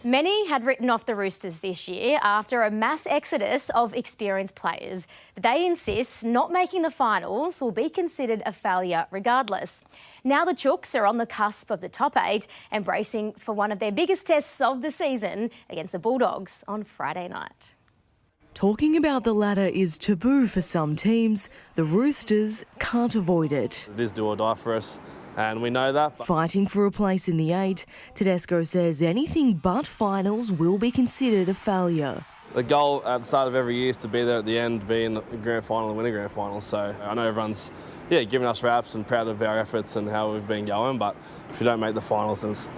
Many had written off the Roosters this year after a mass exodus of experienced players. But they insist not making the finals will be considered a failure regardless. Now the Chooks are on the cusp of the top 8 and bracing for one of their biggest tests of the season against the Bulldogs on Friday night. Talking about the ladder is taboo for some teams. The Roosters can't avoid it. It is do or die for us, and we know that. Fighting for a place in the 8, Tedesco says anything but finals will be considered a failure. The goal at the start of every year is to be there at the end, be in the grand final and win a grand final. So I know everyone's giving us raps and proud of our efforts and how we've been going, but if we don't make the finals, then it's,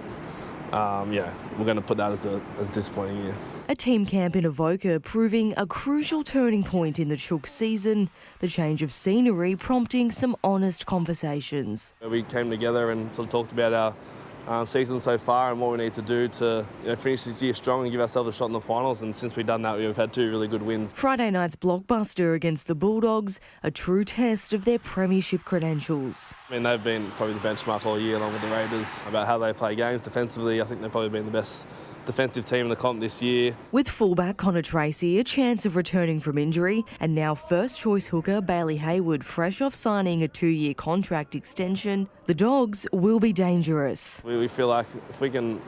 we're going to put that as a disappointing year. A team camp in Avoca proving a crucial turning point in the Chook season, the change of scenery prompting some honest conversations. We came together and sort of talked about our season so far and what we need to do to finish this year strong and give ourselves a shot in the finals, and since we've done that we've had 2 really good wins. Friday night's blockbuster against the Bulldogs, a true test of their premiership credentials. I mean, they've been probably the benchmark all year along with the Raiders about how they play games defensively. I think they've probably been the best defensive team in the comp this year. With fullback Connor Tracy a chance of returning from injury, and now first choice hooker Bailey Hayward fresh off signing a 2-year contract extension, the Dogs will be dangerous. We feel like if we can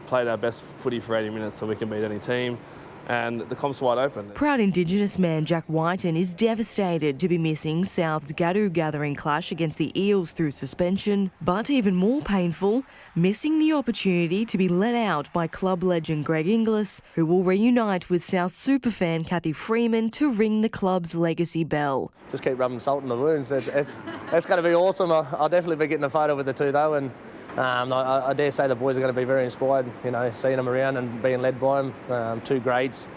play our best footy for 80 minutes, so we can beat any team. And the comp's wide open. Proud Indigenous man Jack Whiten is devastated to be missing South's Gadu gathering clash against the Eels through suspension, but even more painful, missing the opportunity to be let out by club legend Greg Inglis, who will reunite with South superfan Kathy Freeman to ring the club's legacy bell. Just keep rubbing salt in the wounds. It's going to be awesome. I'll definitely be getting a photo with the two though, and I dare say the boys are going to be very inspired, seeing them around and being led by them, 2 greats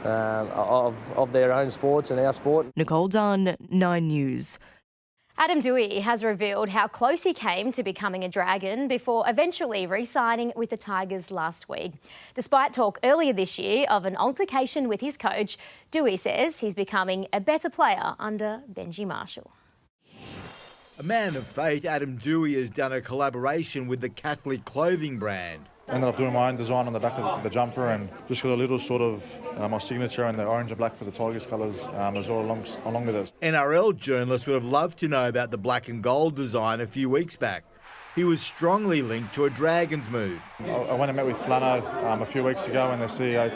of their own sports and our sport. Nicole Dunn, 9 News. Adam Doueihi has revealed how close he came to becoming a Dragon before eventually re-signing with the Tigers last week. Despite talk earlier this year of an altercation with his coach, Doueihi says he's becoming a better player under Benji Marshall. A man of faith, Adam Doueihi has done a collaboration with the Catholic clothing brand. I ended up doing my own design on the back of the jumper and just got a little sort of my signature and the orange and black for the Tigers colours as well along with it. NRL journalists would have loved to know about the black and gold design a few weeks back. He was strongly linked to a Dragons move. I went and met with Flano a few weeks ago and the CEO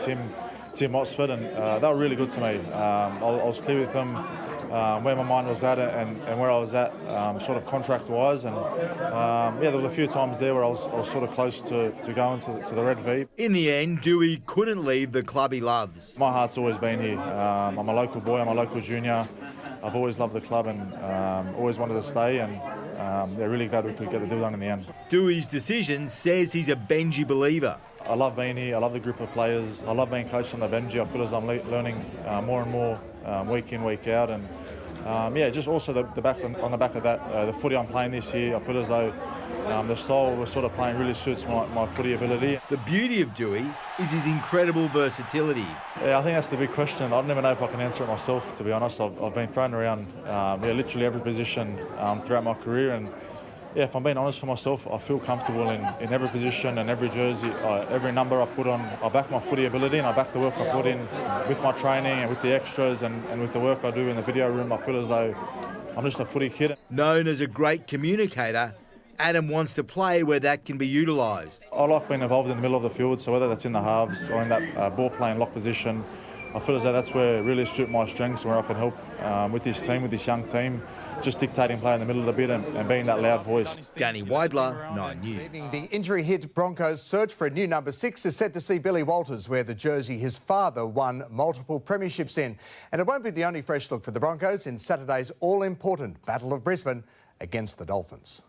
Tim Oxford, and they were really good to me. I was clear with them where my mind was at and where I was at sort of contract-wise, and there was a few times there where I was sort of close to going to the Red V. In the end, Doueihi couldn't leave the club he loves. My heart's always been here. I'm a local boy, I'm a local junior. I've always loved the club and always wanted to stay, and they're really glad we could get the deal done in the end. Doueihi's decision says he's a Benji believer. I love being here, I love the group of players, I love being coached on the Benji. I feel as I'm learning more and more week in, week out, and just also on the back of that, the footy I'm playing this year, I feel as though the style we're sort of playing really suits my footy ability. The beauty of Doueihi is his incredible versatility. Yeah, I think that's the big question. I don't even know if I can answer it myself, to be honest. I've been thrown around literally every position throughout my career, and if I'm being honest for myself, I feel comfortable in every position and every jersey, every number I put on. I back my footy ability and I back the work I put in with my training and with the extras and with the work I do in the video room. I feel as though I'm just a footy kid. Known as a great communicator, Adam wants to play where that can be utilised. I like being involved in the middle of the field, so whether that's in the halves or in that ball playing lock position, I feel as though that's where really suit my strengths and where I can help with this team, with this young team, just dictating play in the middle of the bit and being that loud voice. Danny Weidler, 9 News. The injury-hit Broncos search for a new number 6 is set to see Billy Walters wear the jersey his father won multiple premierships in. And it won't be the only fresh look for the Broncos in Saturday's all-important Battle of Brisbane against the Dolphins.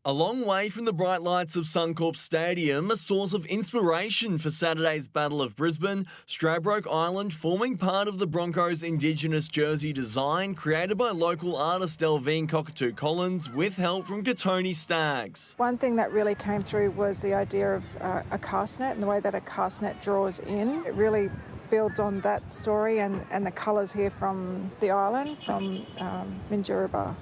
A long way from the bright lights of Suncorp Stadium, a source of inspiration for Saturday's Battle of Brisbane, Stradbroke Island forming part of the Broncos' Indigenous jersey design created by local artist Delvine Cockatoo Collins with help from Katoni Staggs. One thing that really came through was the idea of a cast net and the way that a cast net draws in. It really builds on that story and the colours here from the island, from Minjerribah.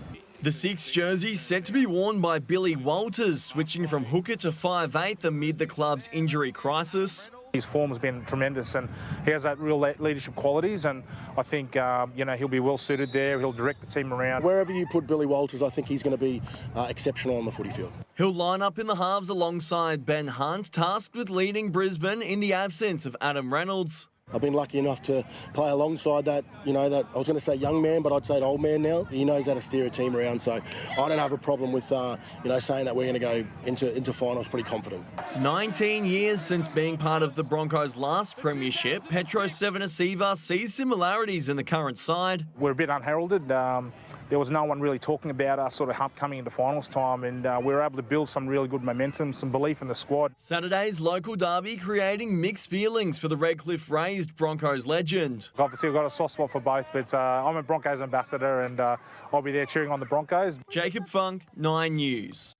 The 6 jersey set to be worn by Billy Walters, switching from hooker to 5'8" amid the club's injury crisis. His form has been tremendous and he has that real leadership qualities, and I think he'll be well suited there. He'll direct the team around. Wherever you put Billy Walters, I think he's going to be exceptional on the footy field. He'll line up in the halves alongside Ben Hunt, tasked with leading Brisbane in the absence of Adam Reynolds. I've been lucky enough to play alongside that, that I was going to say young man, but I'd say old man now. He knows how to steer a team around, so I don't have a problem with, saying that we're going to go into finals pretty confident. 19 years since being part of the Broncos' last premiership, Petro Sevenasiva sees similarities in the current side. We're a bit unheralded. There was no one really talking about us sort of coming into finals time, and we were able to build some really good momentum, some belief in the squad. Saturday's local derby creating mixed feelings for the Redcliffe raised Broncos legend. Obviously, I've got a soft spot for both, but I'm a Broncos ambassador and I'll be there cheering on the Broncos. Jacob Funk, 9 News.